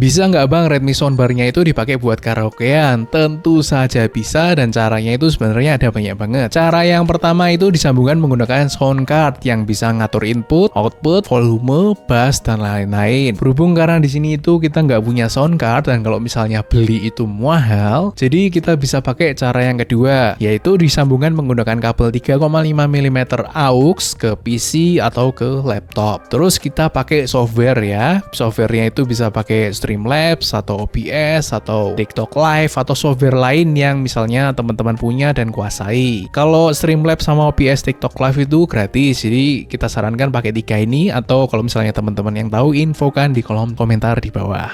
Bisa nggak Bang Redmi soundbar-nya itu dipakai buat karaokean? Tentu saja bisa, dan caranya itu sebenarnya ada banyak banget. Cara yang pertama itu disambungkan menggunakan sound card yang bisa ngatur input, output, volume, bass, dan lain-lain. Berhubung karena di sini itu kita nggak punya sound card, dan kalau misalnya beli itu mahal, jadi kita bisa pakai cara yang kedua, yaitu disambungkan menggunakan kabel 3,5 mm AUX ke PC atau ke laptop. Terus kita pakai software ya. Softwarenya itu bisa pakai Streamlabs atau OBS atau TikTok Live atau software lain yang misalnya teman-teman punya dan kuasai. Kalau Streamlabs sama OBS TikTok Live itu gratis, jadi kita sarankan pakai 3 ini, atau kalau misalnya teman-teman yang tahu infokan di kolom komentar di bawah.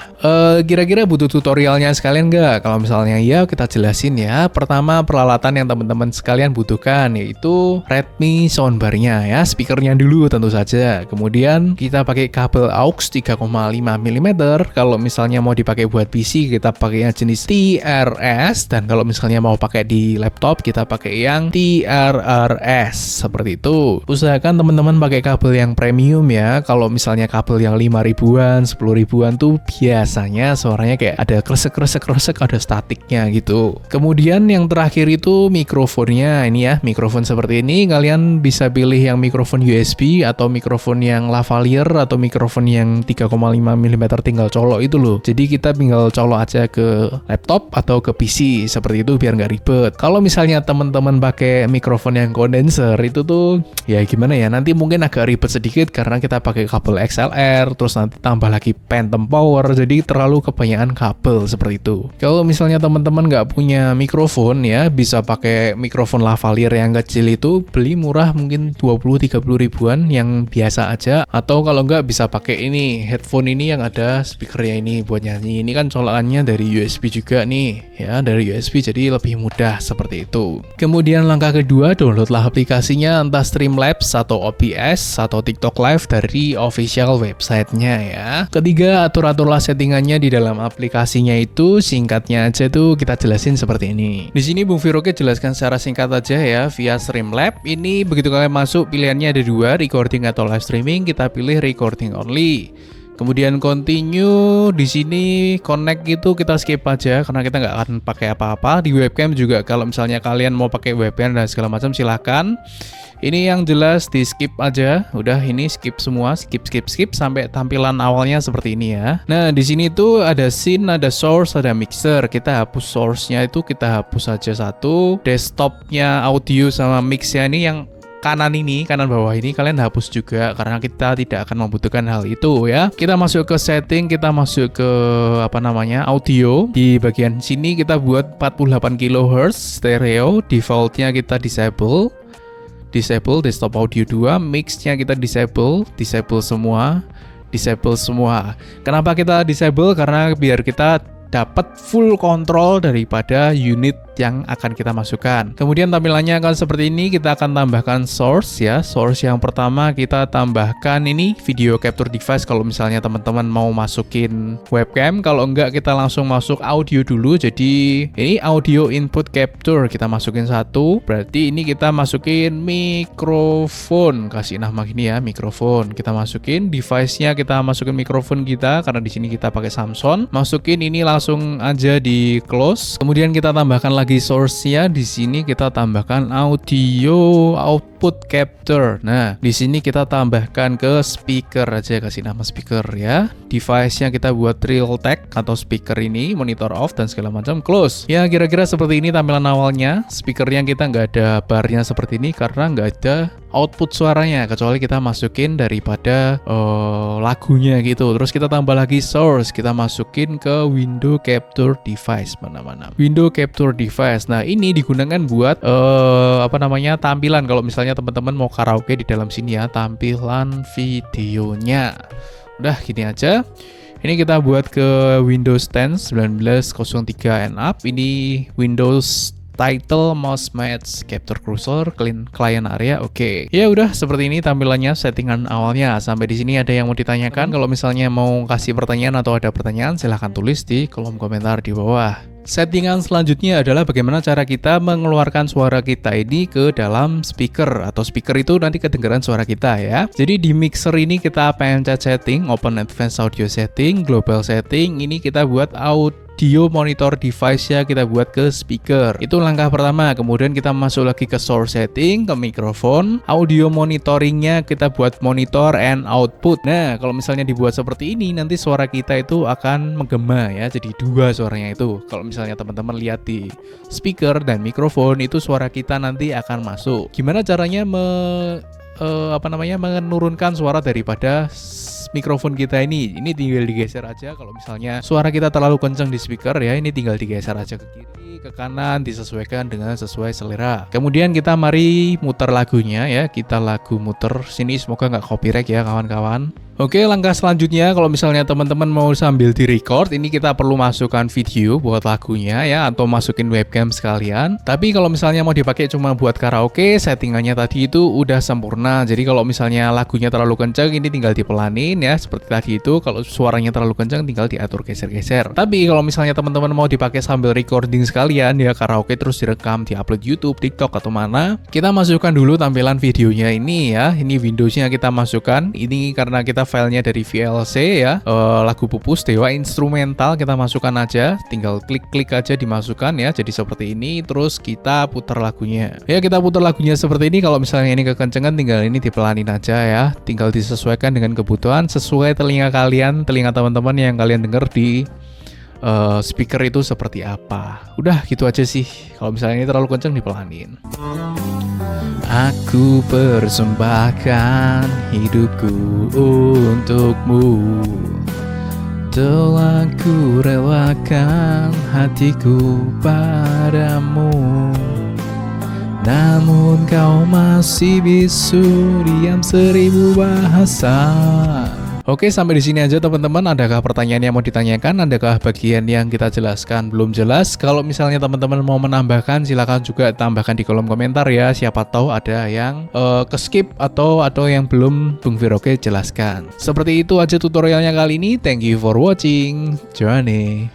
Kira-kira butuh tutorialnya sekalian nggak? Kalau misalnya ya, kita jelasin ya. Pertama, peralatan yang teman-teman sekalian butuhkan yaitu Redmi soundbar-nya ya, speakernya dulu tentu saja. Kemudian kita pakai kabel AUX 3,5 mm. Kalau misalnya mau dipakai buat PC, kita pakai yang jenis TRS, dan kalau misalnya mau pakai di laptop, kita pakai yang TRRS seperti itu. Usahakan teman-teman pakai kabel yang premium ya. Kalau misalnya kabel yang 5 ribuan, 10 ribuan tuh biasanya suaranya kayak ada kresek-kresek, ada statiknya gitu. Kemudian yang terakhir itu mikrofonnya. Ini ya, mikrofon seperti ini. Kalian bisa pilih yang mikrofon USB atau mikrofon yang lavalier atau mikrofon yang 3,5 mm tinggal colok itu loh. Jadi kita tinggal colok aja ke laptop atau ke PC seperti itu biar nggak ribet. Kalau misalnya teman-teman pakai mikrofon yang kondenser itu tuh ya gimana ya, nanti mungkin agak ribet sedikit karena kita pakai kabel XLR, terus nanti tambah lagi phantom power, jadi terlalu kebanyakan kabel seperti itu. Kalau misalnya teman-teman nggak punya mikrofon ya, bisa pakai mikrofon lavalier yang kecil itu, beli murah mungkin 20-30 ribuan yang biasa aja, atau kalau nggak bisa pakai ini headphone ini yang ada speakernya ini buat nyanyi. Ini kan colokannya dari USB juga nih ya, dari USB, jadi lebih mudah seperti itu. Kemudian langkah kedua, downloadlah aplikasinya, entah Streamlabs atau OBS atau TikTok Live dari official websitenya ya. Ketiga, atur-aturlah settingannya di dalam aplikasinya itu. Singkatnya aja tuh kita jelasin seperti ini. Di sini Bung Viroke jelaskan secara singkat aja ya via Streamlabs. Ini begitu kalian masuk, pilihannya ada dua, recording atau live streaming. Kita pilih recording only. Kemudian continue, di sini connect gitu kita skip aja karena kita nggak akan pakai apa-apa. Di webcam juga kalau misalnya kalian mau pakai webcam dan segala macam silahkan. Ini yang jelas di skip aja. Udah, ini skip semua, skip sampai tampilan awalnya seperti ini ya. Nah, di sini tuh ada scene, ada source, ada mixer. Kita hapus source-nya itu, kita hapus aja satu. Desktopnya audio sama mix-nya ini yang kanan bawah ini kalian hapus juga karena kita tidak akan membutuhkan hal itu ya. Kita masuk ke setting, kita masuk ke audio. Di bagian sini kita buat 48 kHz stereo, defaultnya kita disable desktop audio 2, mix-nya kita disable semua. Kenapa kita disable? Karena biar kita dapat full control daripada unit yang akan kita masukkan. Kemudian tampilannya akan seperti ini. Kita akan tambahkan source ya. Source yang pertama kita tambahkan ini video capture device kalau misalnya teman-teman mau masukin webcam. Kalau enggak, kita langsung masuk audio dulu. Jadi ini audio input capture kita masukin satu. Berarti ini kita masukin mikrofon. Kasih nama gini ya, mikrofon. Kita masukin device-nya, kita masukin mikrofon kita karena di sini kita pakai Samsung. Masukin ini langsung aja di close. Kemudian kita tambahkan lagi source-nya. Di sini kita tambahkan audio output capture. Nah, di sini kita tambahkan ke speaker aja, kasih nama speaker ya. Device-nya kita buat Realtek atau speaker ini, monitor off dan segala macam, close. Ya, kira-kira seperti ini tampilan awalnya. Speakernya kita nggak ada barnya seperti ini karena nggak ada output suaranya, kecuali kita masukin daripada lagunya gitu. Terus kita tambah lagi source, kita masukin ke window capture device, mana window capture device. Nah, ini digunakan buat tampilan kalau misalnya teman-teman mau karaoke di dalam sini ya, tampilan videonya. Udah gini aja. Ini kita buat ke Windows 10 1903 and up. Ini Windows title, mouse match, capture cursor, client area, oke. Ya udah, seperti ini tampilannya settingan awalnya. Sampai di sini ada yang mau ditanyakan? Kalau misalnya mau kasih pertanyaan atau ada pertanyaan, silahkan tulis di kolom komentar di bawah. Settingan selanjutnya adalah bagaimana cara kita mengeluarkan suara kita ini ke dalam speaker, atau speaker itu nanti kedengaran suara kita ya. Jadi di mixer ini kita pencet setting, open advanced audio setting, global setting, ini kita buat audio monitor device ya, kita buat ke speaker. Itu langkah pertama. Kemudian kita masuk lagi ke source setting, ke mikrofon, audio monitoringnya kita buat monitor and output. Nah, kalau misalnya dibuat seperti ini, nanti suara kita itu akan menggema ya, jadi dua suaranya itu. Kalau misalnya teman-teman lihat di speaker dan mikrofon, itu suara kita nanti akan masuk. Gimana caranya menurunkan suara daripada mikrofon kita ini tinggal digeser aja. Kalau misalnya suara kita terlalu kencang di speaker ya, ini tinggal digeser aja ke kiri, ke kanan, disesuaikan dengan sesuai selera. Kemudian kita mari muter lagunya ya, kita lagu muter sini, semoga nggak copyright ya kawan-kawan. Oke, langkah selanjutnya kalau misalnya teman-teman mau sambil di-record, ini kita perlu masukkan video buat lagunya ya, atau masukin webcam sekalian. Tapi kalau misalnya mau dipakai cuma buat karaoke, settingannya tadi itu udah sempurna. Jadi kalau misalnya lagunya terlalu kencang, ini tinggal dipelanin ya, seperti tadi itu. Kalau suaranya terlalu kencang, tinggal diatur geser-geser. Tapi kalau misalnya teman-teman mau dipakai sambil recording sekalian ya, karaoke terus direkam, diupload YouTube, TikTok atau mana, kita masukkan dulu tampilan videonya ini ya. Ini Windowsnya kita masukkan. Ini karena kita filenya dari VLC ya, lagu Pupus Dewa instrumental, kita masukkan aja, tinggal klik-klik aja dimasukkan ya, jadi seperti ini. Terus kita putar lagunya ya, kita putar lagunya seperti ini. Kalau misalnya ini kekencengan, tinggal ini dipelanin aja ya, tinggal disesuaikan dengan kebutuhan sesuai telinga kalian, telinga teman-teman yang kalian denger di speaker itu seperti apa. Udah gitu aja sih. Kalau misalnya ini terlalu kenceng, dipelanin. Aku persembahkan hidupku untukmu, telah ku relakan hatiku padamu, namun kau masih bisu, diam 1000 bahasa. Oke, sampai di sini aja teman-teman. Adakah pertanyaan yang mau ditanyakan? Adakah bagian yang kita jelaskan belum jelas? Kalau misalnya teman-teman mau menambahkan, silakan juga tambahkan di kolom komentar ya. Siapa tahu ada yang keskip atau yang belum Bung Viroke jelaskan. Seperti itu aja tutorialnya kali ini. Thank you for watching. Johnny.